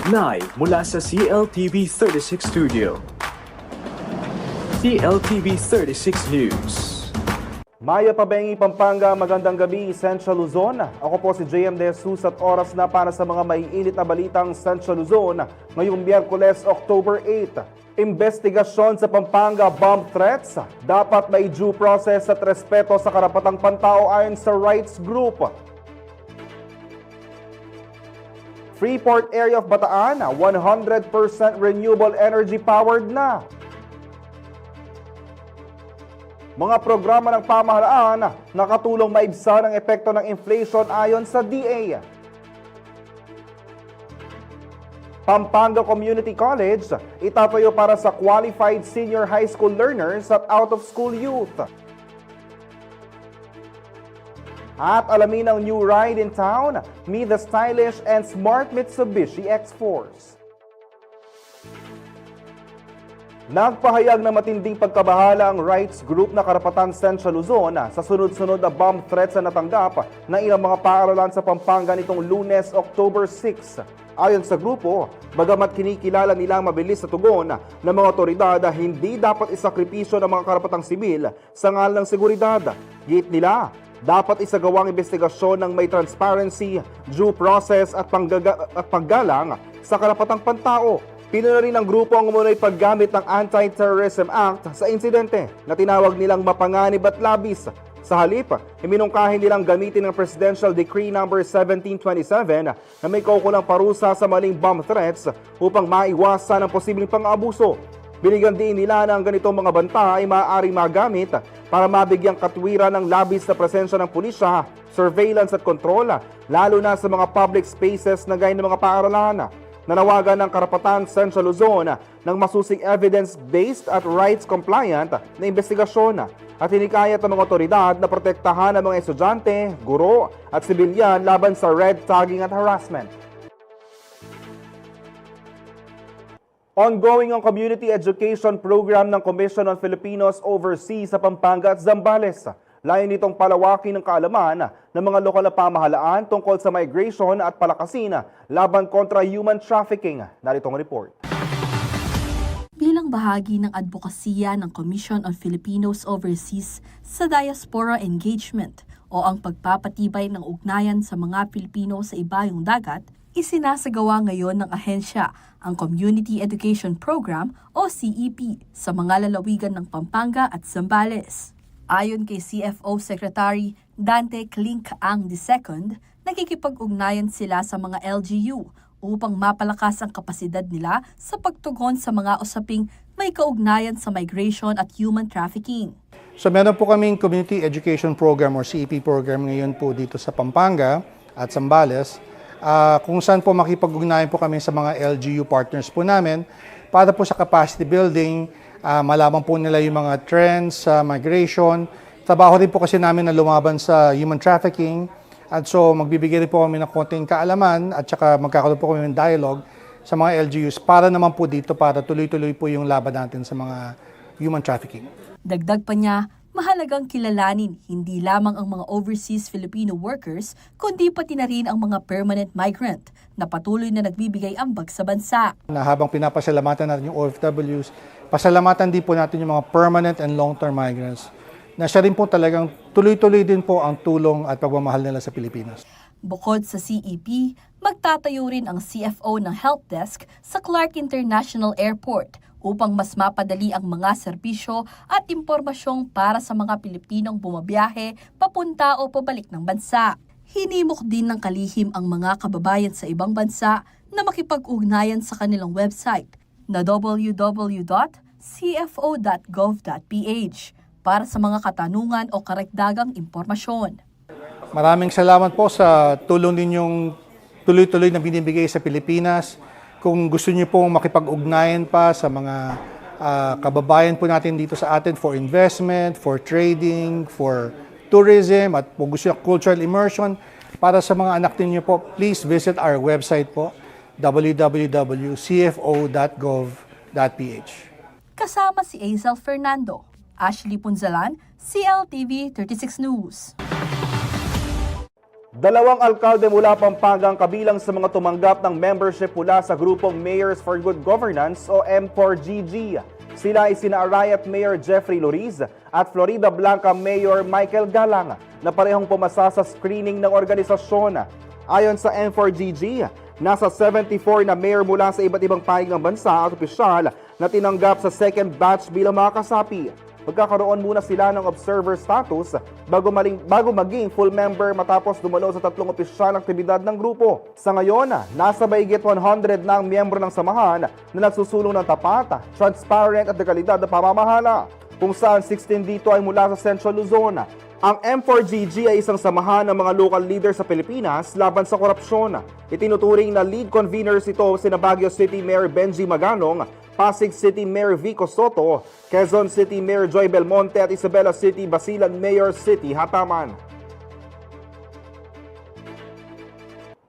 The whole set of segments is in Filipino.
Live mula sa CLTV 36 Studio. CLTV 36 News. Maya Pabengi, Pampanga, magandang gabi, Central Luzon. Ako po si JM De Jesus at oras na para sa mga maiinit na balitang Central Luzon ngayong Miyerkules, October 8. Investigasyon sa Pampanga bomb threats. Dapat may due process at respeto sa karapatang pantao ayon sa rights group. Freeport area of Bataan, 100% renewable energy powered na. Mga programa ng pamahalaan nakatulong maibsan ang epekto ng inflation ayon sa DA. Pampanga Community College itatayo para sa qualified senior high school learners at out-of-school youth. At alamin ang new ride in town, meet the stylish and smart Mitsubishi X-Force. Nagpahayag na matinding pagkabahala ang rights group na Karapatan Central Luzon sa sunod-sunod na bomb threats na natanggap ng ilang mga paaralan sa Pampanga nitong Lunes, October 6. Ayon sa grupo, bagamat kinikilala nilang mabilis sa tugon ng mga otoridad, hindi dapat isakripisyo ng mga karapatang sibil sa ngalan ng seguridad. Git nila, dapat isagawang investigasyon ng may transparency, due process at paggalang sa karapatang pantao. Pinuna rin ng grupo ang umunoy paggamit ng Anti-Terrorism Act sa insidente na tinawag nilang mapanganib at labis. Sa halip, iminungkahin nilang gamitin ng Presidential Decree No. 1727 na may kaukulang parusa sa maling bomb threats upang maiwasan ang posibleng pang-abuso. Binigyan din nila na ang ganitong mga banta ay maaaring magamit para mabigyang katwiran ng labis na presensya ng pulisya, surveillance at kontrol, lalo na sa mga public spaces na gaya ng mga paaralan. Nanawagan ng Karapatan Central Luzon ng masusing evidence-based at rights-compliant na investigasyon at hinikayat ng mga otoridad na protektahan ang mga estudyante, guro at sibilyan laban sa red tagging at harassment. Ongoing ang community education program ng Commission on Filipinos Overseas sa Pampanga at Zambales. Layon nitong palawakin ng kaalaman ng mga lokal na pamahalaan tungkol sa migration at palakasin laban kontra human trafficking. Narito ang report. Bilang bahagi ng advokasya ng Commission on Filipinos Overseas sa Diaspora Engagement o ang pagpapatibay ng ugnayan sa mga Pilipino sa ibayong dagat, isinasagawa ngayon ng ahensya ang Community Education Program o CEP sa mga lalawigan ng Pampanga at Zambales. Ayon kay CFO Secretary Dante Klink-Ang II, nakikipag-ugnayan sila sa mga LGU upang mapalakas ang kapasidad nila sa pagtugon sa mga usaping may kaugnayan sa migration at human trafficking. So meron po kaming Community Education Program or CEP program ngayon po dito sa Pampanga at Zambales, kung saan po makipag-ugnayan po kami sa mga LGU partners po namin para po sa capacity building, malaman po nila yung mga trends sa migration. Trabaho din po kasi namin na lumaban sa human trafficking. At so magbibigay rin po kami ng konting kaalaman at saka magkakaroon po kami ng dialogue sa mga LGUs para naman po dito para tuloy-tuloy po yung laban natin sa mga human trafficking. Dagdag pa niya, mahalagang kilalanin hindi lamang ang mga overseas Filipino workers kundi pati na rin ang mga permanent migrant na patuloy na nagbibigay ambag sa bansa. Na habang pinapasalamatan natin yung OFWs, pasalamatan din po natin yung mga permanent and long-term migrants na siya rin po talagang tuloy-tuloy din po ang tulong at pagmamahal nila sa Pilipinas. Bukod sa CEP, magtatayo rin ang CFO ng Help Desk sa Clark International Airport upang mas mapadali ang mga serbisyo at impormasyong para sa mga Pilipinong bumabiyahe papunta o pabalik ng bansa. Hinimok din ng kalihim ang mga kababayan sa ibang bansa na makipag-ugnayan sa kanilang website na www.cfo.gov.ph para sa mga katanungan o karagdagang impormasyon. Maraming salamat po sa tulong ninyong tuloy-tuloy na binibigay sa Pilipinas. Kung gusto niyo pong makipag-ugnayan pa sa mga kababayan po natin dito sa atin for investment, for trading, for tourism, at kung gusto niyo cultural immersion, para sa mga anak niyo po, please visit our website po, www.cfo.gov.ph. Kasama si Azel Fernando, Ashley Punzalan, CLTV 36 News. Dalawang alkalde mula Pampanga ang kabilang sa mga tumanggap ng membership mula sa grupong Mayors for Good Governance o M4GG. Sila ay sina Arayat Mayor Jeffrey Loriz at Florida Blanca Mayor Michael Galang na parehong pumasa sa screening ng organisasyon. Ayon sa M4GG, nasa 74 na mayor mula sa iba't ibang panig ng bansa at opisyal na tinanggap sa second batch bilang mga kasapi. Magkakaroon muna sila ng observer status bago maging full member matapos dumalo sa 3 opisyal ng aktibidad ng grupo. Sa ngayon, nasa mahigit 100 na ang miyembro ng samahan na nagsusulong ng tapat, transparent at dekalidad na pamamahala, kung saan 16 dito ay mula sa Central Luzon. Ang M4GG ay isang samahan ng mga local leaders sa Pilipinas laban sa korupsyon. Itinuturing na lead conveners ito sina Baguio City Mayor Benji Maganong, Pasig City Mayor Vico Soto, Quezon City Mayor Joy Belmonte at Isabela City Basilan Mayor City Hataman.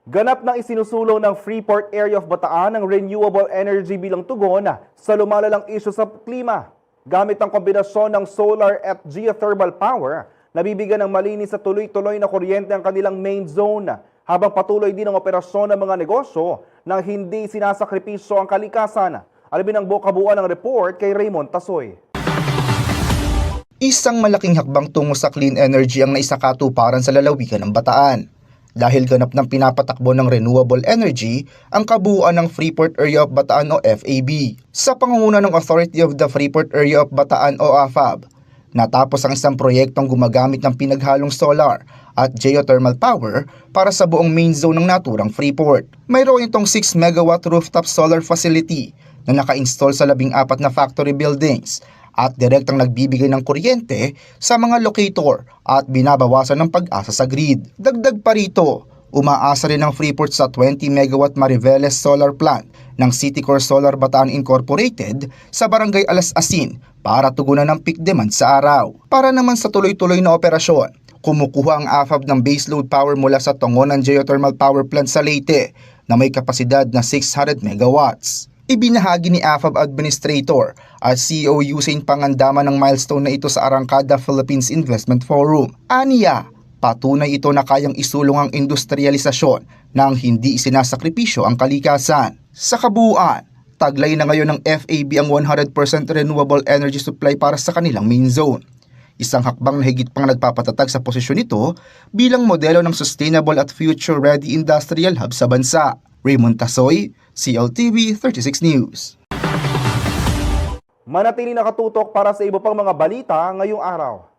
Ganap ng isinusulong ng Freeport Area of Bataan ang renewable energy bilang tugon sa lumalalang isyu sa klima. Gamit ang kombinasyon ng solar at geothermal power, nabibigyan ng malinis at tuloy-tuloy na kuryente ang kanilang main zone, habang patuloy din ang operasyon ng mga negosyo nang hindi sinasakripisyo ang kalikasan. Alamin ang buo-kabuuan ng report kay Raymond Tasoy. Isang malaking hakbang tungo sa clean energy ang naisakatuparan sa lalawigan ng Bataan. Dahil ganap ng pinapatakbo ng renewable energy ang kabuuan ng Freeport Area of Bataan o FAB. Sa pangunguna ng Authority of the Freeport Area of Bataan o AFAB, natapos ang isang proyektong gumagamit ng pinaghalong solar at geothermal power para sa buong main zone ng naturang Freeport. Mayroon itong 6 megawatt rooftop solar facility na naka-install sa 14 na factory buildings at direktang nagbibigay ng kuryente sa mga locator at binabawasan ng pag-asa sa grid. Dagdag pa rito, umaasa rin ang Freeport sa 20 megawatt Mariveles solar plant ng Citycore Solar Bataan Incorporated sa Barangay Alas Asin para tugunan ng peak demand sa araw. Para naman sa tuloy-tuloy na operasyon, kumukuha ang AFAB ng baseload power mula sa Tongonan Geothermal Power Plant sa Leyte na may kapasidad na 600 megawatts. Ibinahagi ni AFAB Administrator at CEO Usain Pangandaman ng milestone na ito sa Arangkada Philippines Investment Forum. Aniya, patunay ito na kayang isulong ang industrialisasyon nang hindi isinasakripisyo ang kalikasan. Sa kabuuan, taglay na ngayon ng FAB ang 100% renewable energy supply para sa kanilang main zone. Isang hakbang na higit pang nagpapatatag sa posisyon nito bilang modelo ng sustainable at future-ready industrial hub sa bansa. Raymond Tasoy, CLTV 36 News. Manatili nakatutok para sa iba pang mga balita ngayong araw.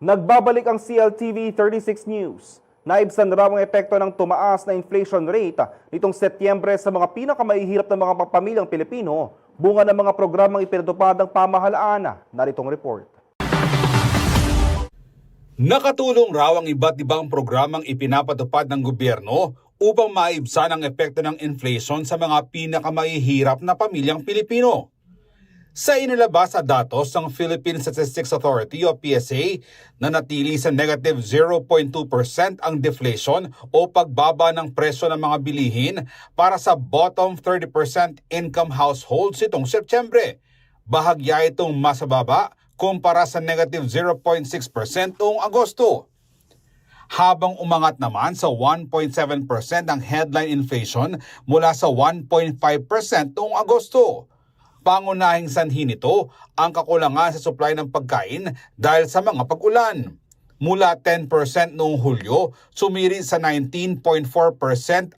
Nagbabalik ang CLTV 36 News. Naibsan raw ang epekto ng tumaas na inflation rate nitong Setyembre sa mga pinakamahihirap na mga pamilyang Pilipino, bunga ng mga programang ipinatupad ng pamahalaan. Naritong report. Nakatulong raw ang iba't ibang programang ipinapatupad ng gobyerno upang maibsan ang epekto ng inflation sa mga pinakamahihirap na pamilyang Pilipino. Sa inilabas sa datos ng Philippine Statistics Authority o PSA, nanatili sa negative 0.2% ang deflation o pagbaba ng presyo ng mga bilihin para sa bottom 30% income households itong Setyembre. Bahagya itong mas mababa kumpara sa negative 0.6% noong Agosto. Habang umangat naman sa 1.7% ang headline inflation mula sa 1.5% noong Agosto. Pangunahing sanhi nito ang kakulangan sa supply ng pagkain dahil sa mga pag-ulan. Mula 10% noong Hulyo, sumiri sa 19.4%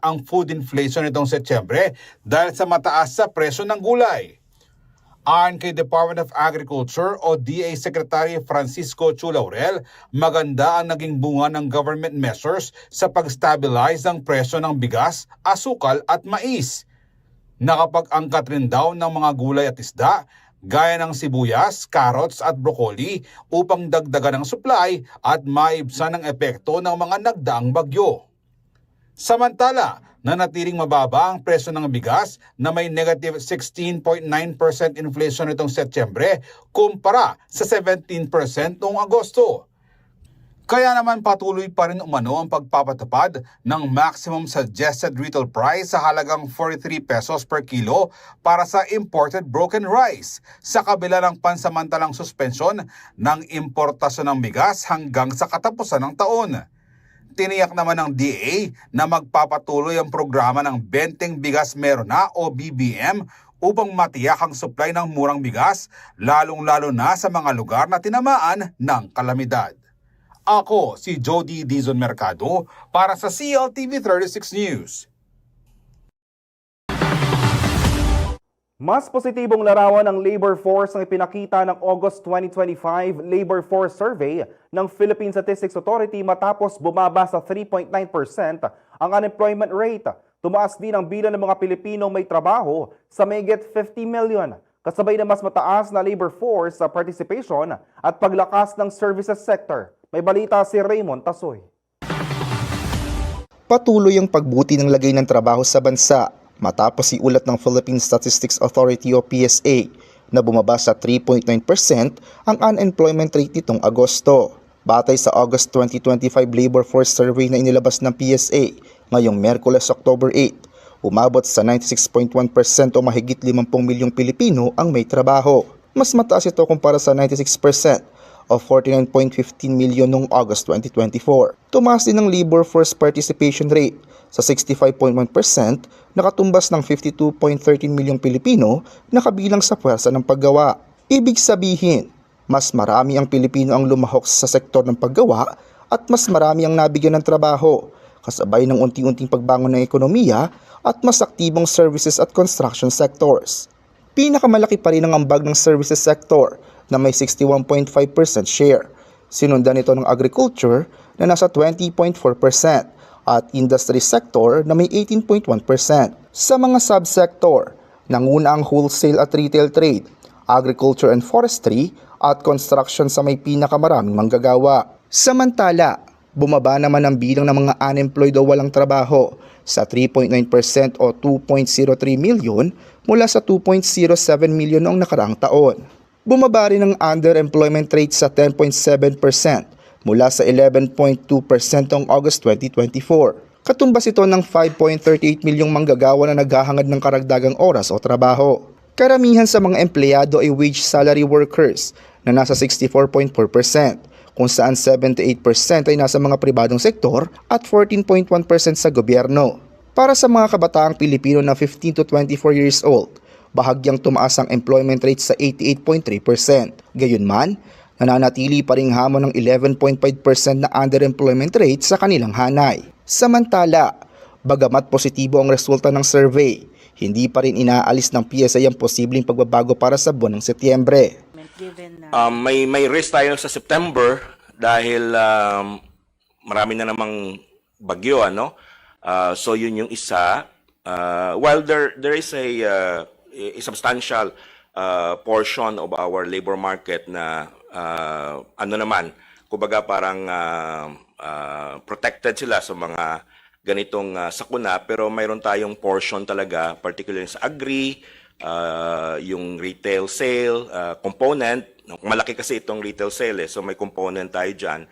ang food inflation nitong Setyembre dahil sa mataas sa presyo ng gulay. Ayon kay Department of Agriculture o DA Secretary Francisco Chu Laurel, maganda ang naging bunga ng government measures sa pag-stabilize ng presyo ng bigas, asukal at mais. Nakapag-angkat rin daw ng mga gulay at isda, gaya ng sibuyas, carrots at broccoli upang dagdagan ang supply at maibsan ang epekto ng mga nagdaang bagyo. Samantala, nanatiling mababa ang presyo ng bigas na may negative 16.9% inflation nitong Setyembre kumpara sa 17% noong Agosto. Kaya naman patuloy pa rin umano ang pagpapatupad ng maximum suggested retail price sa halagang 43 pesos per kilo para sa imported broken rice sa kabila ng pansamantalang suspensyon ng importasyon ng bigas hanggang sa katapusan ng taon. Tiniyak naman ng DA na magpapatuloy ang programa ng Benteng Bigas Meron Na o BBM upang matiyak ang supply ng murang bigas lalong-lalo na sa mga lugar na tinamaan ng kalamidad. Ako si Jody Dizon Mercado para sa CLTV 36 News. Mas positibong larawan ng labor force ang ipinakita ng August 2025 Labor Force Survey ng Philippine Statistics Authority matapos bumaba sa 3.9% ang unemployment rate. Tumaas din ang bilang ng mga Pilipinong may trabaho sa mahigit 50 million. Kasabay na mas mataas na labor force participation at paglakas ng services sector. May balita si Raymond Tasoy. Patuloy ang pagbuti ng lagay ng trabaho sa bansa matapos iulat ng Philippine Statistics Authority o PSA na bumaba sa 3.9% ang unemployment rate nitong Agosto. Batay sa August 2025 Labor Force Survey na inilabas ng PSA ngayong Miyerkules, October 8, umabot sa 96.1% o mahigit 50 milyong Pilipino ang may trabaho. Mas mataas ito kumpara sa 96% o 49.15 milyon noong August 2024. Tumaas din ang labor force participation rate sa 65.1%, nakatumbas ng 52.13 milyong Pilipino na kabilang sa puwersa ng paggawa. Ibig sabihin, mas marami ang Pilipino ang lumahok sa sektor ng paggawa at mas marami ang nabigyan ng trabaho, kasabay ng unti-unting pagbangon ng ekonomiya at mas aktibong services at construction sectors. Pinakamalaki pa rin ang ambag ng services sector na may 61.5% share. Sinundan ito ng agriculture na nasa 20.4% at industry sector na may 18.1%. Sa mga subsector, nanguna ang wholesale at retail trade, agriculture and forestry at construction sa may pinakamaraming manggagawa. Samantala, bumaba naman ang bilang ng mga unemployed o walang trabaho sa 3.9% o 2.03 milyon mula sa 2.07 milyon noong nakaraang taon. Bumaba rin ang underemployment rate sa 10.7% mula sa 11.2% noong August 2024. Katumbas ito ng 5.38 milyong manggagawa na naghahangad ng karagdagang oras o trabaho. Karamihan sa mga empleyado ay wage salary workers na nasa 64.4%, kung saan 78% ay nasa mga pribadong sektor at 14.1% sa gobyerno. Para sa mga kabataang Pilipino na 15 to 24 years old, bahagyang tumaas ang employment rate sa 88.3%. Gayunman, nananatili pa ring hamon ng 11.5% na underemployment rate sa kanilang hanay. Samantala, bagamat positibo ang resulta ng survey, hindi pa rin inaalis ng PSA ang posibleng pagbabago para sa buwan ng Setyembre. May risk tayo sa September dahil marami na namang bagyo, ano? So yun yung isa. While there is a substantial portion of our labor market na kumbaga parang protected sila sa mga ganitong sakuna, pero mayroon tayong portion talaga, particularly sa agri, yung retail sale component. Malaki kasi itong retail sale, so may component tayo dyan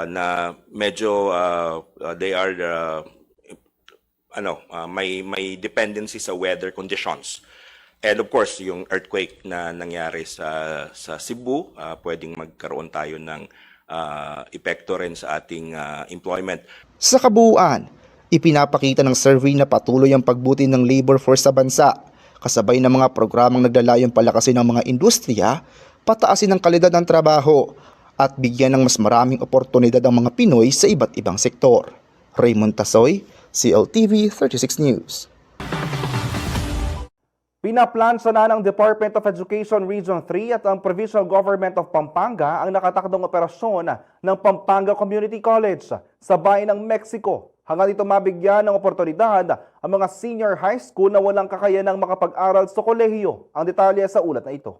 na medyo they are may dependency sa weather conditions. And of course, yung earthquake na nangyari sa Cebu, pwedeng magkaroon tayo ng epekto rin sa ating employment. Sa kabuuan, ipinapakita ng survey na patuloy ang pagbuti ng labor force sa bansa, kasabay ng mga programang naglalayong palakasin ng mga industriya, pataasin ang kalidad ng trabaho, at bigyan ng mas maraming oportunidad ang mga Pinoy sa iba't ibang sektor. Raymond Tasoy, CLTV 36 News. Pinaplansya na ng Department of Education Region 3 at ang Provincial Government of Pampanga ang nakatakdang operasyon ng Pampanga Community College sa bayan ng Mexico. Hanggang dito mabigyan ng oportunidad ang mga senior high school na walang kakayanang makapag-aral sa kolehiyo. Ang detalye sa ulat na ito.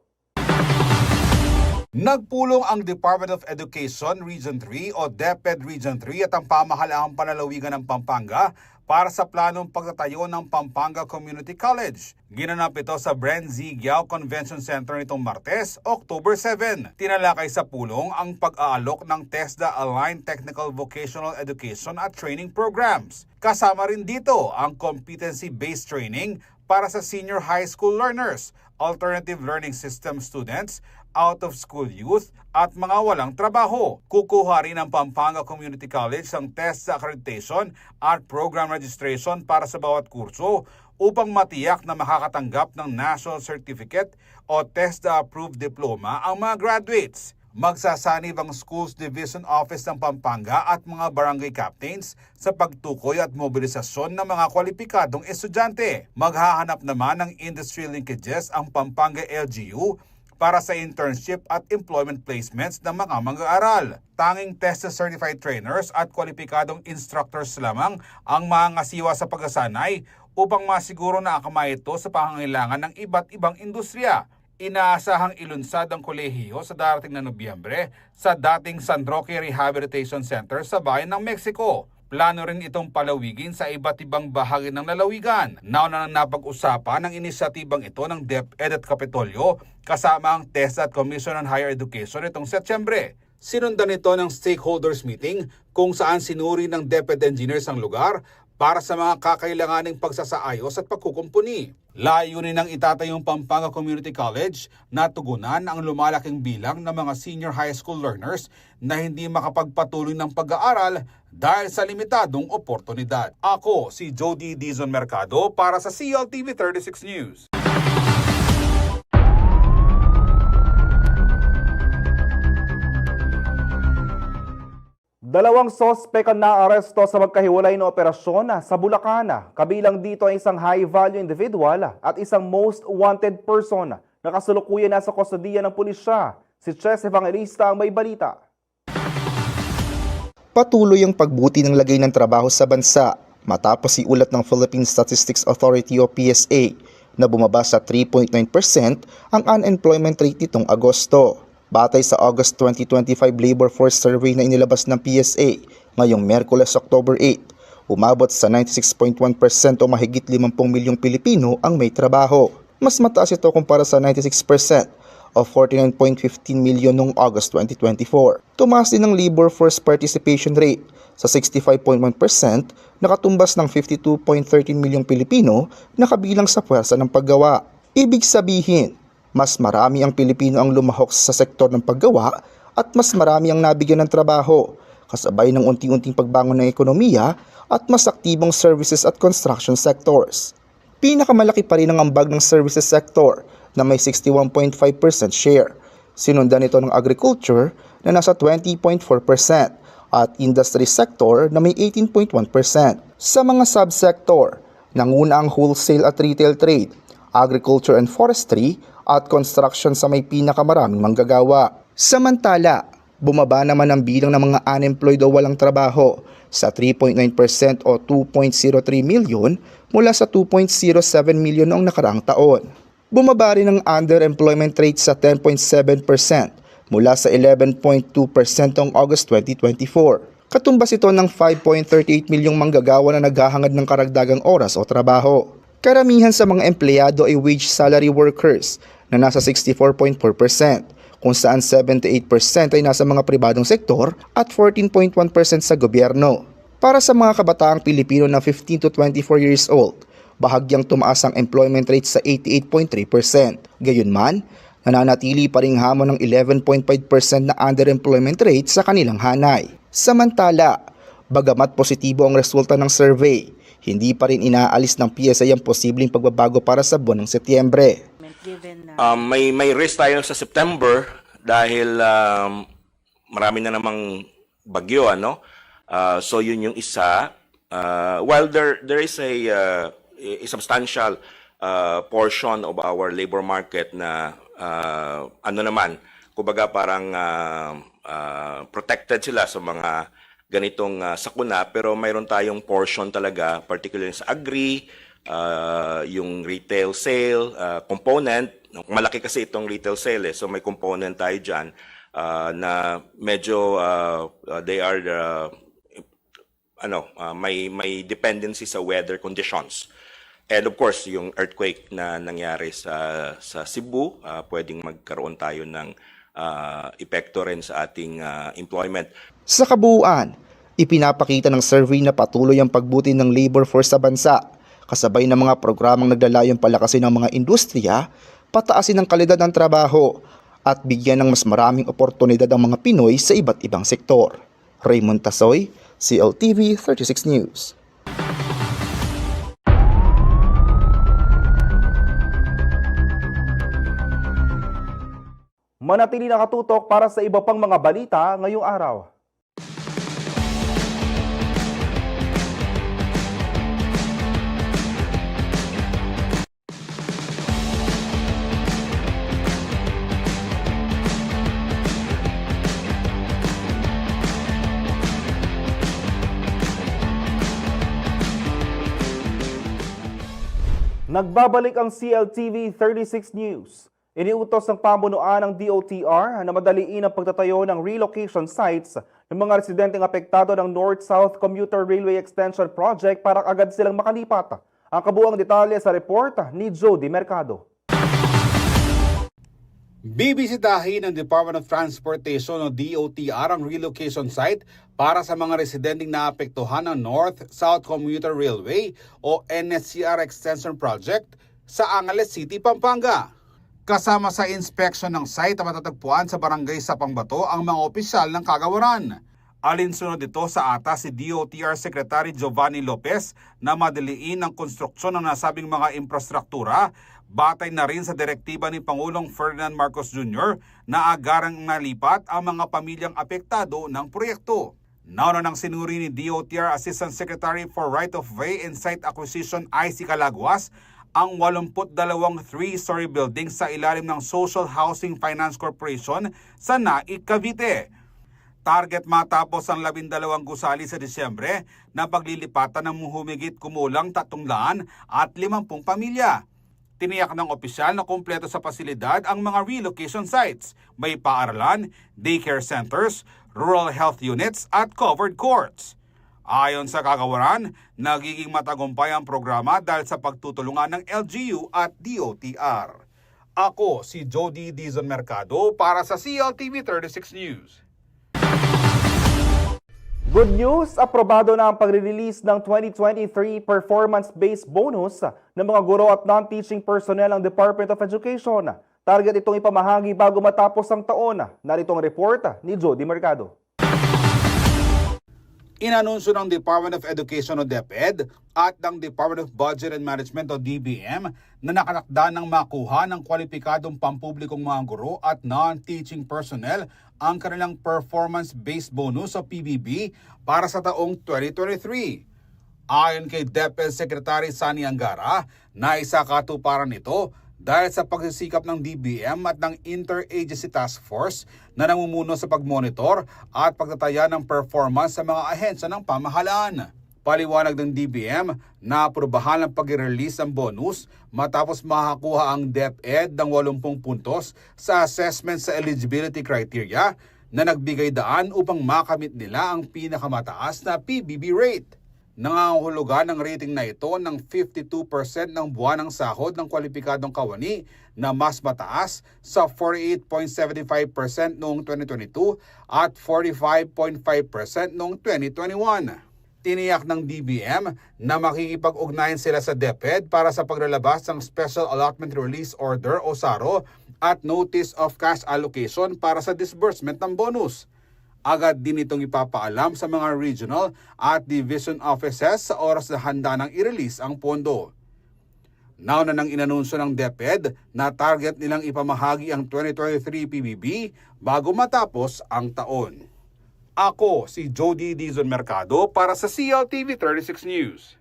Nagpulong ang Department of Education Region 3 o DepEd Region 3 at ang pamahalaang panlalawigan ng Pampanga para sa planong pagtatayo ng Pampanga Community College. Ginanap ito sa Bren Z. Giao Convention Center nitong Martes, October 7. Tinalakay sa pulong ang pag-aalok ng TESDA-aligned Technical Vocational Education at Training Programs. Kasama rin dito ang competency-based training para sa senior high school learners, alternative learning system students, out-of-school youth at mga walang trabaho. Kukuha rin ng Pampanga Community College ang TESDA accreditation at program registration para sa bawat kurso upang matiyak na makakatanggap ng National Certificate o TESDA-approved diploma ang mga graduates. Magsasanib ang Schools Division Office ng Pampanga at mga barangay captains sa pagtukoy at mobilisasyon ng mga kwalipikadong estudyante. Maghahanap naman ng industry linkages ang Pampanga LGU para sa internship at employment placements ng mga mag-aaral. Tanging TESDA-certified trainers at kwalipikadong instructors lamang ang maangasiwa sa pagsasanay upang masiguro na akma ito sa pangangailangan ng iba't ibang industriya. Inaasahang ilunsad ang kolehiyo sa darating na Nobyembre sa dating San Roque Rehabilitation Center sa bayan ng Mexico. Plano rin itong palawigin sa iba't ibang bahagi ng lalawigan. Nauna nang napag-usapan ang inisyatibang ito ng DepEd at Kapitolyo kasama ang TESDA at Commission on Higher Education itong Setyembre. Sinundan ito ng stakeholders meeting kung saan sinuri ng DepEd engineers ang lugar para sa mga kakailanganing pagsasaayos at pagkukumpuni. Layunin ng itatayong Pampanga Community College na tugunan ang lumalaking bilang ng mga senior high school learners na hindi makapagpatuloy ng pag-aaral dahil sa limitadong oportunidad. Ako si Jody Dizon Mercado para sa CLTV 36 News. Dalawang sospek ang naaresto sa magkahiwalay na operasyon sa Bulacan. Kabilang dito ay isang high-value individual at isang most wanted person na kasalukuyan nasa kustodiya ng pulisya. Si Ches Evangelista ang may balita. Patuloy ang pagbuti ng lagay ng trabaho sa bansa matapos iulat ng Philippine Statistics Authority o PSA na bumaba sa 3.9% ang unemployment rate nitong Agosto. Batay sa August 2025 Labor Force Survey na inilabas ng PSA ngayong Miyerkules, October 8, umabot sa 96.1% o mahigit 50 milyong Pilipino ang may trabaho. Mas mataas ito kumpara sa 96% o 49.15 milyon noong August 2024. Tumaas din ang labor force participation rate sa 65.1%, nakatumbas ng 52.13 milyong Pilipino na kabilang sa puwersa ng paggawa. Ibig sabihin, mas marami ang Pilipino ang lumahok sa sektor ng paggawa at mas marami ang nabigyan ng trabaho, kasabay ng unti-unting pagbangon ng ekonomiya at mas aktibong services at construction sectors. Pinakamalaki pa rin ang ambag ng services sector na may 61.5% share. Sinundan ito ng agriculture na nasa 20.4% at industry sector na may 18.1%. Sa mga subsector, nanguna ang wholesale at retail trade, agriculture and forestry at construction sa may pinakamaraming manggagawa. Samantala, bumaba naman ang bilang ng mga unemployed o walang trabaho sa 3.9% o 2.03 milyon mula sa 2.07 milyon noong nakaraang taon. Bumaba rin ang underemployment rate sa 10.7% mula sa 11.2% noong August 2024. Katumbas ito ng 5.38 milyong manggagawa na naghahangad ng karagdagang oras o trabaho. Karamihan sa mga empleyado ay wage salary workers na nasa 64.4%, kung saan 78% ay nasa mga pribadong sektor at 14.1% sa gobyerno. Para sa mga kabataang Pilipino na 15 to 24 years old, bahagyang tumaas ang employment rate sa 88.3%. Gayunman, nananatili pa ring hamon ng 11.5% na underemployment rate sa kanilang hanay. Samantala, bagamat positibo ang resulta ng survey, hindi pa rin inaalis ng PSA ang posibleng pagbabago para sa buwan ng Setyembre. May risk tayo sa September dahil marami na namang bagyo, ano? So yun yung isa. While there is a substantial portion of our labor market na ano naman, kumbaga parang protected sila sa mga ganitong sakuna, pero mayroon tayong portion talaga, particularly sa agri, yung retail sale component. Malaki kasi itong retail sale, so may component tayo dyan na medyo they are may dependency sa weather conditions. And of course, yung earthquake na nangyari sa Cebu, pwedeng magkaroon tayo ng epekto rin sa ating employment. Sa kabuuan, ipinapakita ng survey na patuloy ang pagbuti ng labor force sa bansa, kasabay ng mga programang naglalayong palakasin ng mga industriya, pataasin ang kalidad ng trabaho, at bigyan ng mas maraming oportunidad ang mga Pinoy sa iba't ibang sektor. Raymond Tasoy, CLTV 36 News. Manatili nakatutok para sa iba pang mga balita ngayong araw. Nagbabalik ang CLTV 36 News. Iniutos ng pamunuan ng DOTR na madaliin ang pagtatayo ng relocation sites ng mga residenteng apektado ng North-South Commuter Railway Extension Project para agad silang makalipat. Ang kabuuang detalye sa report ni Jody Mercado. Bibisitahin ng Department of Transportation o DOTR ang relocation site para sa mga residenteng naapektuhan ng North-South Commuter Railway o NSCR Extension Project sa Angeles City, Pampanga. Kasama sa inspection ng site na matatagpuan sa barangay Sapangbato ang mga opisyal ng kagawaran. Alinsunod ito sa ata si DOTR Secretary Giovanni Lopez na madaliin ang konstruksyon ng nasabing mga infrastruktura, batay na rin sa direktiba ni Pangulong Ferdinand Marcos Jr. na agarang nalipat ang mga pamilyang apektado ng proyekto. Nauna nang sinuri ni DOTR Assistant Secretary for Right of Way and Site Acquisition IC Calaguas ang 82 3-story building sa ilalim ng Social Housing Finance Corporation sa Naik, Cavite. Target matapos ang 12 gusali sa Disyembre na paglilipatan ng humigit kumulang 350 pamilya. Tiniyak ng opisyal na kumpleto sa pasilidad ang mga relocation sites. May paaralan, daycare centers, rural health units at covered courts. Ayon sa kagawaran, nagiging matagumpay ang programa dahil sa pagtutulungan ng LGU at DOTR. Ako si Jody Dizon Mercado para sa CLTV 36 News. Good news! Aprobado na ang pagre-release ng 2023 performance-based bonus ng mga guro at non-teaching personnel ng Department of Education. Target itong ipamahagi bago matapos ang taon. Narito ang report ni Jody Mercado. Inanunsyo ng Department of Education o DepEd at ng Department of Budget and Management o DBM na nakalakda ng makuha ng kwalipikadong pampublikong mga guro at non-teaching personnel ang kanilang performance-based bonus o PBB para sa taong 2023. Ayon kay DepEd Secretary Sani Angara, naisa katuparan ito dahil sa pagsisikap ng DBM at ng Interagency Task Force na namumuno sa pagmonitor at pagtataya ng performance sa mga ahensya ng pamahalaan. Paliwanag ng DBM na aprubahan ang pag-release ng bonus matapos makakuha ang DepEd ng 80 puntos sa assessment sa eligibility criteria na nagbigay daan upang makamit nila ang pinakamataas na PBB rate. Nangangahulugan ng rating na ito ng 52% ng buwanang sahod ng kwalipikadong kawani na mas mataas sa 48.75% noong 2022 at 45.5% noong 2021. Tiniyak ng DBM na makikipag-ugnayan sila sa DepEd para sa paglalabas ng Special Allotment Release Order o SARO at Notice of Cash Allocation para sa disbursement ng bonus. Agad din itong ipapaalam sa mga regional at division offices sa oras na handa nang i-release ang pondo. Nauna nang inanunsyo ng DepEd na target nilang ipamahagi ang 2023 PBB bago matapos ang taon. Ako si Jody Dizon Mercado para sa CLTV 36 News.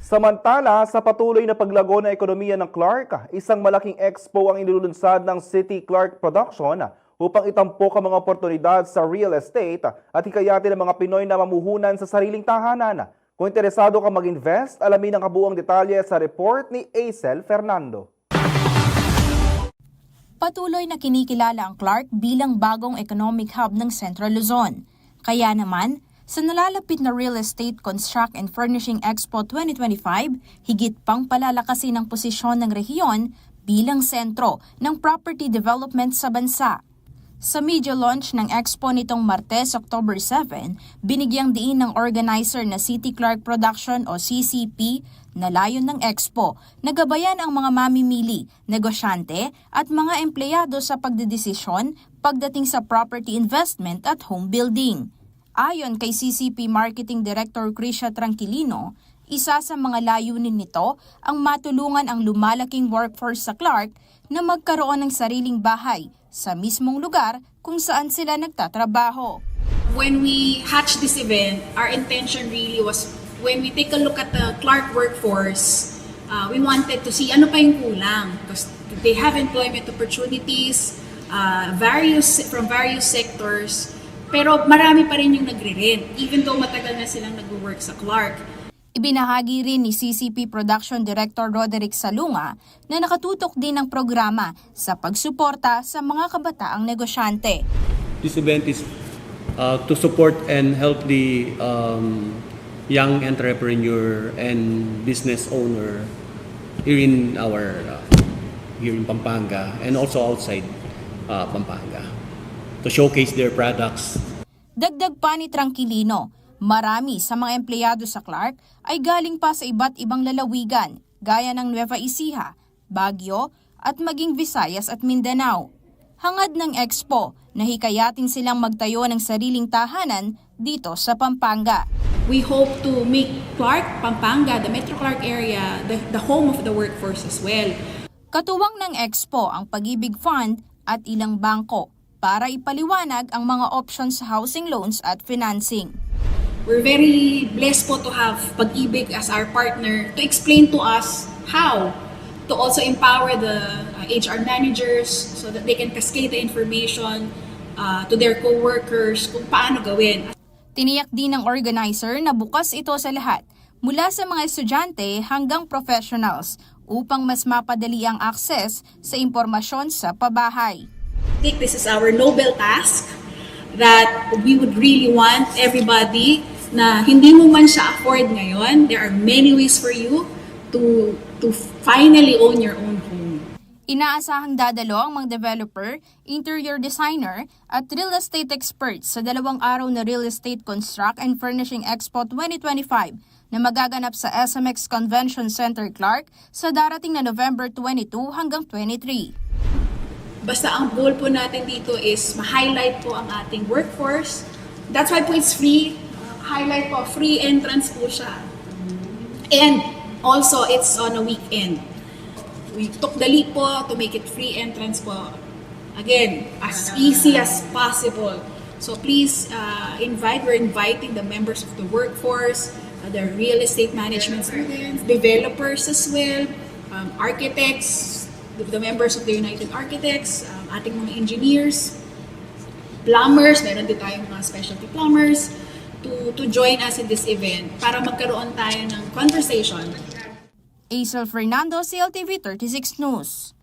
Samantala, sa patuloy na paglago ng ekonomiya ng Clark, isang malaking expo ang inilulunsad ng City Clark Production upang itampok ang mga oportunidad sa real estate at hikayatin ng mga Pinoy na mamuhunan sa sariling tahanan. Kung interesado ka mag-invest, alamin ang kabuuang detalye sa report ni Acel Fernando. Patuloy na kinikilala ang Clark bilang bagong economic hub ng Central Luzon. Kaya naman, sa nalalapit na Real Estate Construct and Furnishing Expo 2025, higit pang palalakasin ang posisyon ng rehiyon bilang sentro ng property development sa bansa. Sa media launch ng Expo nitong Martes, October 7, binigyang diin ng organizer na City Clark Production o CCP na layon ng Expo na gabayan ang mga mamimili, negosyante at mga empleyado sa pagdedesisyon pagdating sa property investment at home building. Ayon kay CCP Marketing Director Krisha Tranquilino, isa sa mga layunin nito ang matulungan ang lumalaking workforce sa Clark na magkaroon ng sariling bahay sa mismong lugar kung saan sila nagtatrabaho. When we hatched this event, our intention really was when we take a look at the Clark workforce, we wanted to see ano pa yung kulang because they have employment opportunities from various sectors, pero marami pa rin yung nagre-rent even though matagal na silang nag-work sa Clark. Ibinahagi rin ni CCP Production Director Roderick Salunga na nakatutok din ang programa sa pagsuporta sa mga kabataang negosyante. This event is to support and help the young entrepreneur and business owner here in Pampanga and also outside Pampanga to showcase their products. Dagdag pa ni Tranquilino, marami sa mga empleyado sa Clark ay galing pa sa iba't ibang lalawigan gaya ng Nueva Ecija, Baguio at maging Visayas at Mindanao. Hangad ng Expo na hikayatin silang magtayo ng sariling tahanan dito sa Pampanga. We hope to make Clark, Pampanga, the Metro Clark area, the home of the workforce as well. Katuwang ng Expo ang Pag-ibig Fund at ilang bangko para ipaliwanag ang mga options sa housing loans at financing. We're very blessed po to have Pag-ibig as our partner to explain to us how to also empower the HR managers so that they can cascade the information to their co-workers kung paano gawin. Tiniyak din ng organizer na bukas ito sa lahat, mula sa mga estudyante hanggang professionals, upang mas mapadali ang access sa impormasyon sa pabahay. I think this is our noble task that we would really want everybody na hindi mo man siya afford ngayon, there are many ways for you to finally own your own home. Inaasahang dadalo ang mga developer, interior designer at real estate experts sa 2 araw na Real Estate Construct and Furnishing Expo 2025 na magaganap sa SMX Convention Center Clark sa darating na November 22 hanggang 23. Basta ang goal po natin dito is ma-highlight po ang ating workforce. That's why po it's free. Highlight po, free entrance po siya. And also, it's on a weekend. We took the leap po to make it free entrance po. Again, as easy as possible. So please we're inviting the members of the workforce, the real estate management students, developers as well, architects, the members of the United Architects, ating mga engineers, plumbers, meron din tayong mga specialty plumbers, to join us in this event para magkaroon tayo ng conversation. Acel Fernando, CLTV 36 News.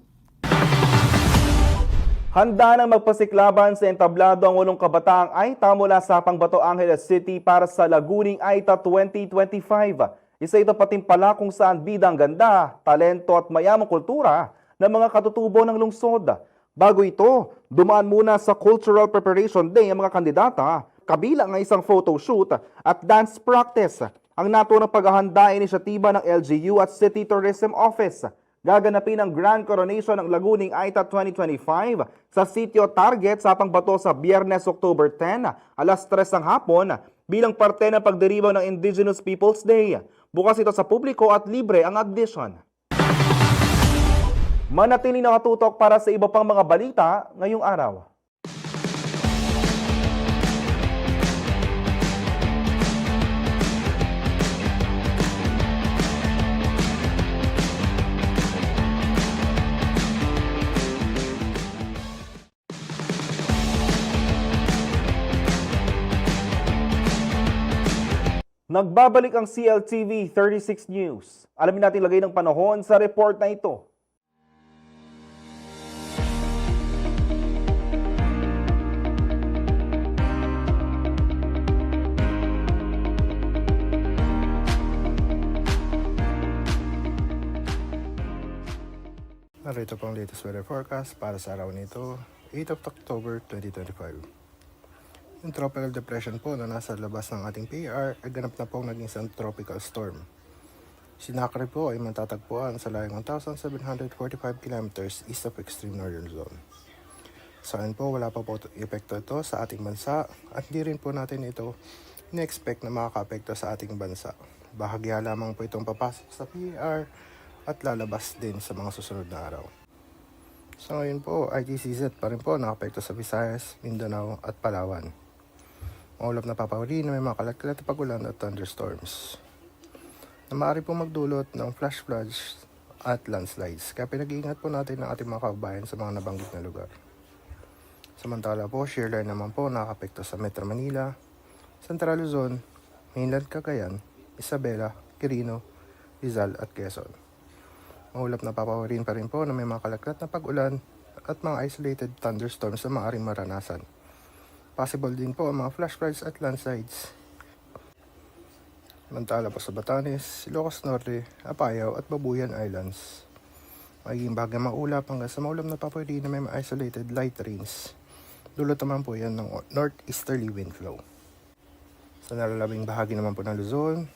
Handa nang magpasiklaban sa entablado ang 8 kabataang AITA mula sa Pangbato Angeles City para sa Laguning AITA 2025. Isa ito patimpala kung saan bidang ganda, talento at mayamang kultura ng mga katutubo ng lungsod. Bago ito, dumaan muna sa Cultural Preparation Day ang mga kandidata, kabilang ang isang photoshoot at dance practice. Ang naturang paghahanda ay inisyatiba ng LGU at City Tourism Office. Gaganapin ang Grand Coronation ng Laguning AITA 2025 sa Sitio Target sa Pangbato sa Biyernes, October 10, alas 3 ng hapon bilang parte ng pagdiriwang ng Indigenous Peoples Day. Bukas ito sa publiko at libre ang admission. Manatiling nakatutok para sa iba pang mga balita ngayong araw. Nagbabalik ang CLTV 36 News. Alamin natin lagay ng panahon sa report na ito. Narito po ang latest weather forecast para sa araw nito, 8 of October 2025. Yung tropical depression po na nasa labas ng ating PAR ay ganap na pong naging isang tropical storm. Sinakri po ay matatagpuan sa layong 1,745 kilometers east of extreme northern zone. Sa akin po wala pa po epekto ito sa ating bansa at hindi rin po natin ito ina-expect na makaka-apekto sa ating bansa. Bahagya lamang po itong papasok sa PAR at lalabas din sa mga susunod na araw. Sa ngayon po, ITCZ pa rin po nakapekto sa Visayas, Mindanao at Palawan. Maulap na papawari na may mga kalat-kalat na pagulan at thunderstorms na maaari po magdulot ng flash floods at landslides. Kaya pinag-iingat po natin ang ating mga kababayan sa mga nabanggit na lugar. Samantala po, shear line naman po nakapekto sa Metro Manila, Central Luzon, Mainland Cagayan, Isabela, Quirino, Rizal at Quezon. Maulap na papawarin pa rin po na may mga kalat-kalat na pag-ulan at mga isolated thunderstorms na maaaring maranasan. Possible din po ang mga flash floods at landslides. Samantala po sa Batanes, Ilocos Norte, Apayao at Babuyan Islands. Magiging bahagyang maulap hanggang sa maulap na papawarin na may mga isolated light rains. Dulot naman po yan ng northeasterly wind flow. Sa nalalabing bahagi naman po ng Luzon,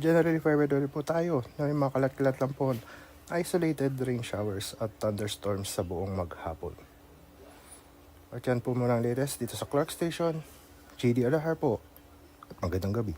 generally fair weather po tayo na may mga kalat-kalat lang po isolated rain showers at thunderstorms sa buong maghapon. At yan po muna ang latest dito sa Clark Station. JD Alahar po. At magandang gabi.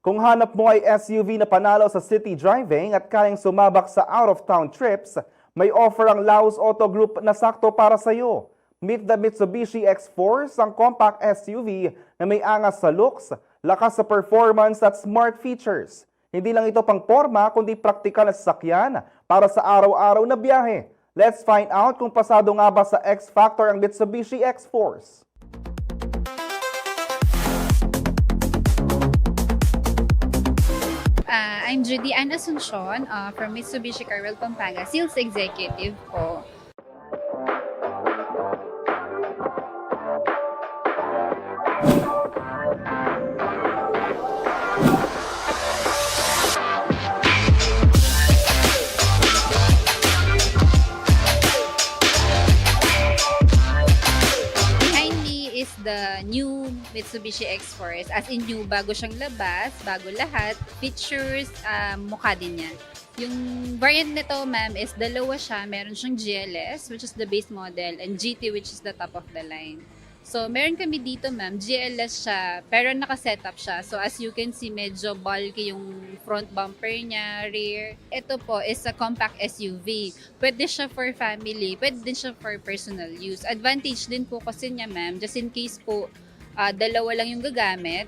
Kung hanap mo ay SUV na panalo sa city driving at kayang sumabak sa out-of-town trips, may offer ang Laos Auto Group na sakto para sa iyo. Meet the Mitsubishi X-Force, ang compact SUV na may angas sa looks, lakas sa performance at smart features. Hindi lang ito pang porma kundi praktikal na sasakyan para sa araw-araw na biyahe. Let's find out kung pasado nga ba sa X-Factor ang Mitsubishi X-Force. I'm Judy Ann Asuncion from Mitsubishi Carwell, Pampanga, Sales Executive po. The new Mitsubishi X-Force, as in new, bago siyang labas, bago lahat, features, mukha din niya. Yung variant nito, ma'am, is dalawa siya. Meron siyang GLS, which is the base model, and GT, which is the top of the line. So, meron kami dito, ma'am, GLS siya, pero naka-setup siya. So, as you can see, medyo bulky yung front bumper niya, rear. Ito po is a compact SUV. Pwede siya for family, pwede din siya for personal use. Advantage din po kasi niya, ma'am, just in case po, dalawa lang yung gagamit,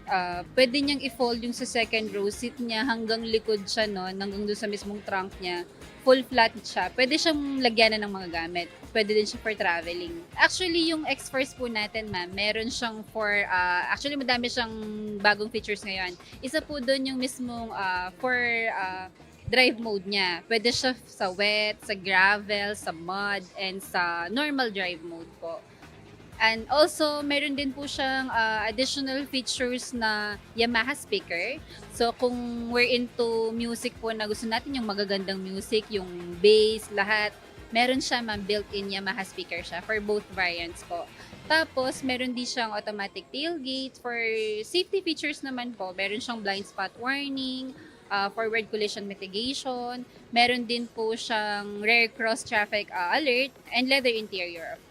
pwede niyang i-fold yung sa second row seat niya hanggang likod siya, no, hanggang doon sa mismong trunk niya. Full flat siya. Pwede siyang lagyanan ng mga gamit. Pwede din siya for traveling. Actually, yung X-Force po natin, ma'am, meron siyang for, actually madami siyang bagong features ngayon. Isa po doon yung mismong for drive mode niya. Pwede siya sa wet, sa gravel, sa mud, and sa normal drive mode po. And also, meron din po siyang additional features na Yamaha speaker. So, kung we're into music po na gusto natin yung magagandang music, yung bass, lahat, meron siya, ma'am, built-in Yamaha speaker siya for both variants po. Tapos, meron din siyang automatic tailgate. For safety features naman po, meron siyang blind spot warning, forward collision mitigation. Meron din po siyang rear cross traffic alert, and leather interior, of course.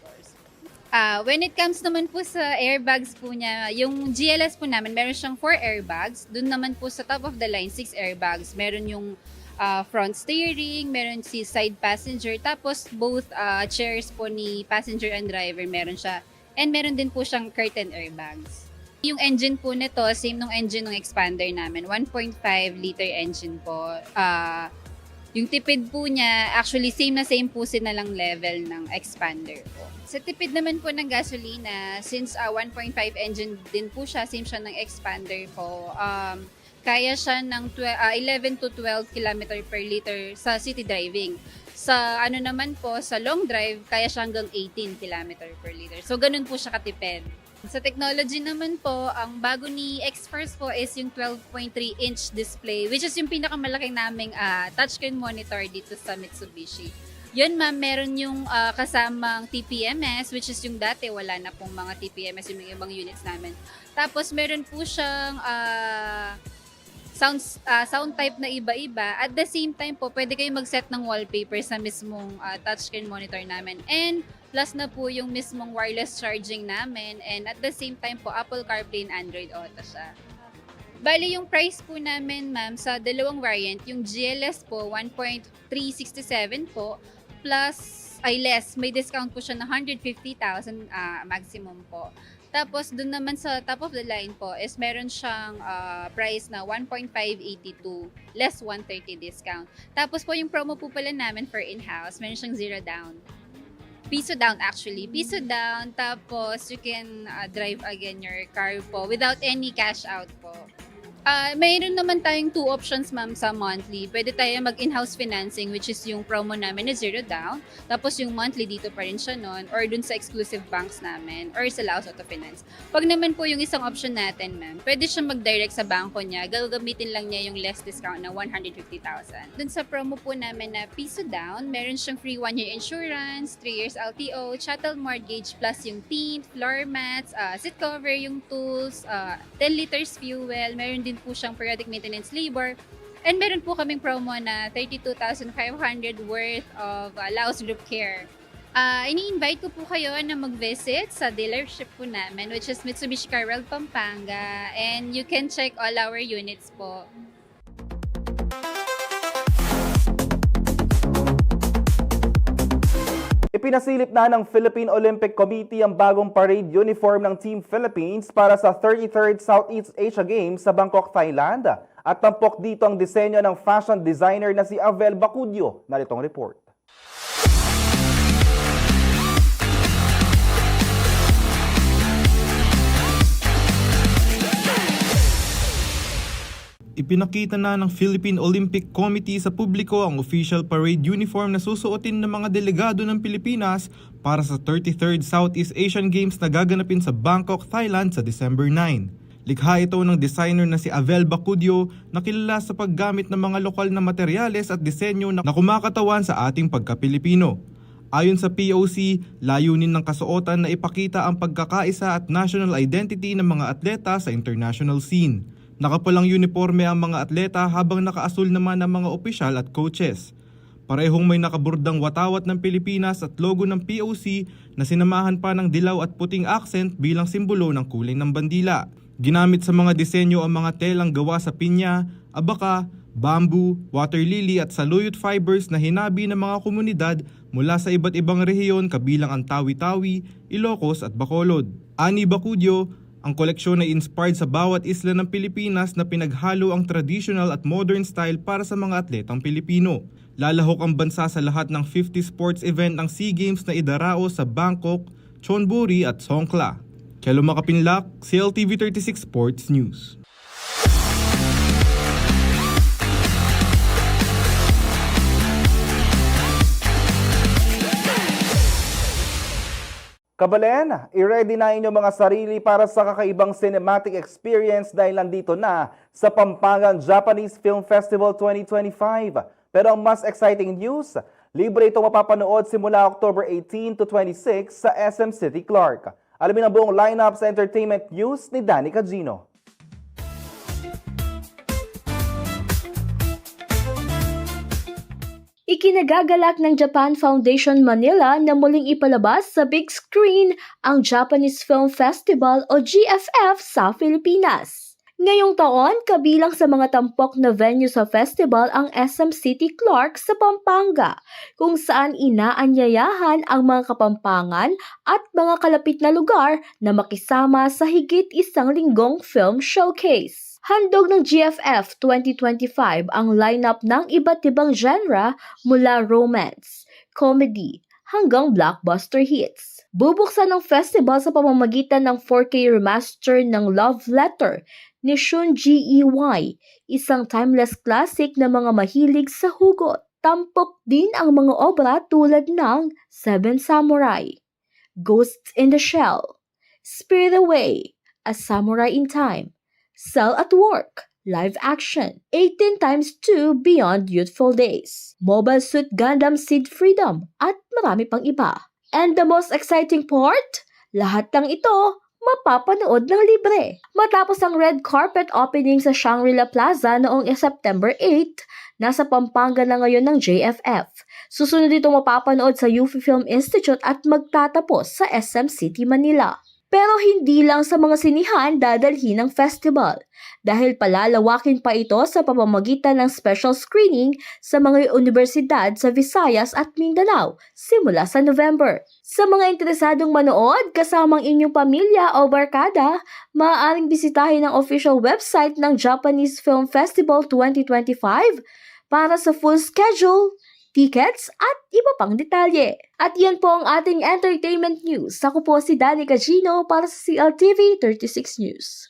When it comes naman po sa airbags po niya, yung GLS po namin, meron siyang 4 airbags. Doon naman po sa top of the line, 6 airbags. Meron yung front steering, meron si side passenger, tapos both chairs po ni passenger and driver meron siya. And meron din po siyang curtain airbags. Yung engine po nito, same nung engine ng expander namin. 1.5 liter engine po. Yung tipid po niya, actually same po sila lang level ng expander po. Sa tipid naman po ng gasolina, since 1.5 engine din po siya, same siya ng expander po, kaya siya ng 11 to 12 km per liter sa city driving. Sa ano naman po, sa long drive, kaya siya hanggang 18 km per liter. So, ganun po siya katipid. Sa technology naman po, ang bago ni X-Force po is yung 12.3-inch display, which is yung pinakamalaking naming touchscreen monitor dito sa Mitsubishi. Yun ma'am, meron yung kasamang TPMS, which is yung dati wala na pong mga TPMS yung ibang units namin. Tapos meron po siyang sound type na iba-iba. At the same time po, pwede kayo mag-set ng wallpaper sa mismong touchscreen monitor namin. And plus na po yung mismong wireless charging namin. And at the same time po, Apple CarPlay and Android Auto siya. Bali yung price po namin ma'am sa dalawang variant, yung GLS po 1.367 po plus less, may discount po siya na 150,000 maximum po. Tapos dun naman sa top of the line po is meron siyang price na 1.582 less 130 discount. Tapos po yung promo po pala namin for in-house, meron siyang zero down. Piso down actually. Piso down, tapos you can drive again your car po without any cash out po. Mayroon naman tayong two options ma'am sa monthly. Pwede tayo mag-in-house financing, which is yung promo namin na zero down. Tapos yung monthly dito pa rin siya nun, or dun sa exclusive banks namin, or sa Laos Auto Finance. Pag naman po yung isang option natin ma'am, pwede siya mag-direct sa bangko niya. Gagamitin lang niya yung less discount na 150,000. Dun sa promo po namin na piso down, meron siyang free 1-year insurance, 3 years LTO, chattel mortgage, plus yung tint, floor mats, seat cover, yung tools, 10 liters fuel, meron din po siyang periodic maintenance labor. And meron po kaming promo na 32,500 worth of Laos Group Care. Ini-invite ko po kayo na mag-visit sa dealership po namin, which is Mitsubishi Car World Pampanga. And you can check all our units po. Ipinasilip na ng Philippine Olympic Committee ang bagong parade uniform ng Team Philippines para sa 33rd Southeast Asia Games sa Bangkok, Thailand. At tampok dito ang disenyo ng fashion designer na si Avel Bacudio. Naritong report. Ipinakita na ng Philippine Olympic Committee sa publiko ang official parade uniform na susuotin ng mga delegado ng Pilipinas para sa 33rd Southeast Asian Games na gaganapin sa Bangkok, Thailand sa December 9. Likha ito ng designer na si Avel Bacudio na kilala sa paggamit ng mga lokal na materyales at disenyo na kumakatawan sa ating pagka-Pilipino. Ayon sa POC, layunin ng kasuotan na ipakita ang pagkakaisa at national identity ng mga atleta sa international scene. Nakapulang uniforme ang mga atleta habang nakaasul naman ang mga opisyal at coaches. Parehong may nakaburdang watawat ng Pilipinas at logo ng POC na sinamahan pa ng dilaw at puting accent bilang simbolo ng kulay ng bandila. Ginamit sa mga disenyo ang mga telang gawa sa pinya, abaka, bamboo, water lily at saluyot fibers na hinabi ng mga komunidad mula sa iba't ibang rehiyon kabilang ang Tawi-Tawi, Ilocos at Bacolod. Ani Bacudio, ang koleksyon ay inspired sa bawat isla ng Pilipinas na pinaghalo ang traditional at modern style para sa mga atletang Pilipino. Lalahok ang bansa sa lahat ng 50 sports event ng SEA Games na idarao sa Bangkok, Chonburi at Songkhla. Kelo Makapinlak, CLTV 36 Sports News. Kabalen, i-ready na inyong mga sarili para sa kakaibang cinematic experience dahil nandito na sa Pampangan Japanese Film Festival 2025. Pero ang mas exciting news, libre itong mapapanood simula October 18 to 26 sa SM City Clark. Alamin ang buong lineup sa entertainment news ni Danny Cagino. Ikinagagalak ng Japan Foundation Manila na muling ipalabas sa big screen ang Japanese Film Festival o GFF sa Pilipinas. Ngayong taon, kabilang sa mga tampok na venue sa festival ang SM City Clark sa Pampanga, kung saan inaanyayahan ang mga Kapampangan at mga kalapit na lugar na makisama sa higit isang linggong film showcase. Handog ng GFF 2025 ang lineup ng iba't ibang genre mula romance, comedy, hanggang blockbuster hits. Bubuksan ng festival sa pamamagitan ng 4K remaster ng Love Letter ni Shun Gey, isang timeless classic na mga mahilig sa hugot. Tampok din ang mga obra tulad ng Seven Samurai, Ghosts in the Shell, Spirit Away, A Samurai in Time, Cell at Work, live action, 18x2 Beyond Youthful Days, Mobile Suit Gundam Seed Freedom, at marami pang iba. And the most exciting part? Lahat ng ito mapapanood ng libre. Matapos ang red carpet opening sa Shangri-La Plaza noong September 8, nasa Pampanga na ngayon ng JFF. Susunod itong mapapanood sa UFI Film Institute at magtatapos sa SM City, Manila. Pero hindi lang sa mga sinihan dadalhin ng festival dahil palalawakin pa ito sa pamamagitan ng special screening sa mga universidad sa Visayas at Mindanao simula sa November. Sa mga interesadong manood kasamang inyong pamilya o barkada, maaaring bisitahin ang official website ng Japanese Film Festival 2025 para sa full schedule, tickets at iba pang detalye. At yan po ang ating entertainment news. Ako po si Danica Gino para sa CLTV 36 News.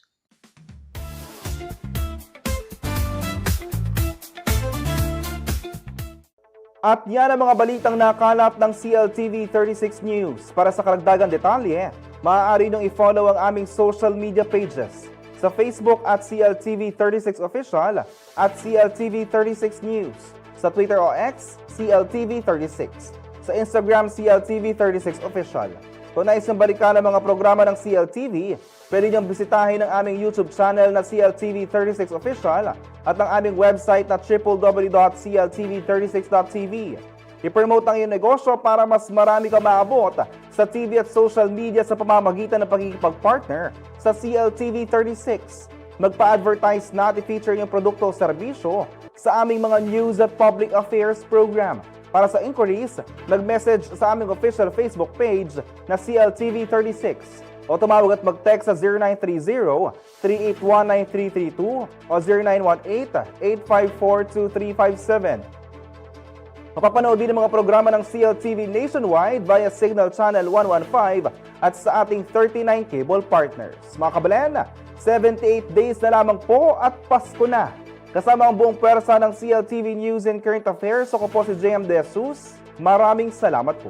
At yan ang mga balitang nakalap ng CLTV 36 News. Para sa karagdagang detalye, maaari niyong i-follow ang aming social media pages. Sa Facebook at CLTV 36 Official at CLTV 36 News. Sa Twitter o X, CLTV 36. Sa Instagram, CLTV 36 Official. Kung nais niyong balikan ang mga programa ng CLTV, pwede niyong bisitahin ang aming YouTube channel na CLTV 36 Official at ang aming website na www.cltv36.tv. I-promote ang iyong negosyo para mas marami ka maabot sa TV at social media sa pamamagitan ng pagkikipag-partner sa CLTV 36. Magpa-advertise na at i-feature yung produkto o serbisyo sa aming mga news at public affairs program. Para sa inquiries, mag-message sa aming official Facebook page na CLTV 36 o tumawag at mag-text sa 0930-3819-332 o 0918-854-2357. Mapapanood din ang mga programa ng CLTV nationwide via Signal Channel 115 at sa ating 39 cable partners. Mga kabalen, 78 days na lamang po at Pasko na. Kasama ang buong pwersa ng CLTV News and Current Affairs, ako po si JM De Jesus. Maraming salamat po.